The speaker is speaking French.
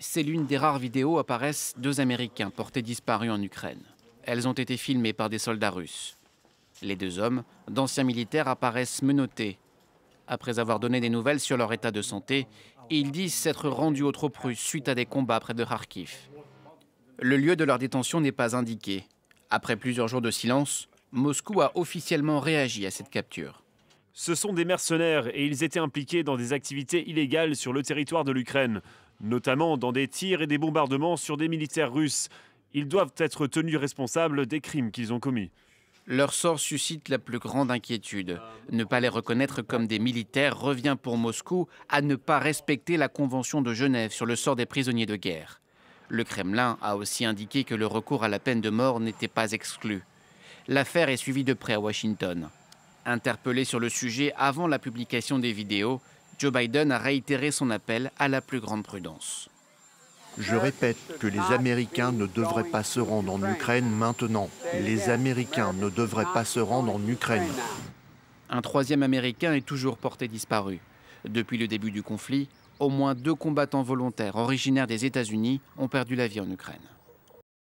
C'est l'une des rares vidéos où apparaissent deux Américains portés disparus en Ukraine. Elles ont été filmées par des soldats russes. Les deux hommes, d'anciens militaires, apparaissent menottés. Après avoir donné des nouvelles sur leur état de santé, ils disent s'être rendus aux troupes russes suite à des combats près de Kharkiv. Le lieu de leur détention n'est pas indiqué. Après plusieurs jours de silence, Moscou a officiellement réagi à cette capture. Ce sont des mercenaires et ils étaient impliqués dans des activités illégales sur le territoire de l'Ukraine, notamment dans des tirs et des bombardements sur des militaires russes. Ils doivent être tenus responsables des crimes qu'ils ont commis. Leur sort suscite la plus grande inquiétude. Ne pas les reconnaître comme des militaires revient pour Moscou à ne pas respecter la Convention de Genève sur le sort des prisonniers de guerre. Le Kremlin a aussi indiqué que le recours à la peine de mort n'était pas exclu. L'affaire est suivie de près à Washington. Interpellé sur le sujet avant la publication des vidéos, Joe Biden a réitéré son appel à la plus grande prudence. Je répète que les Américains ne devraient pas se rendre en Ukraine maintenant. Les Américains ne devraient pas se rendre en Ukraine. Un troisième Américain est toujours porté disparu. Depuis le début du conflit, au moins 2 combattants volontaires originaires des États-Unis ont perdu la vie en Ukraine.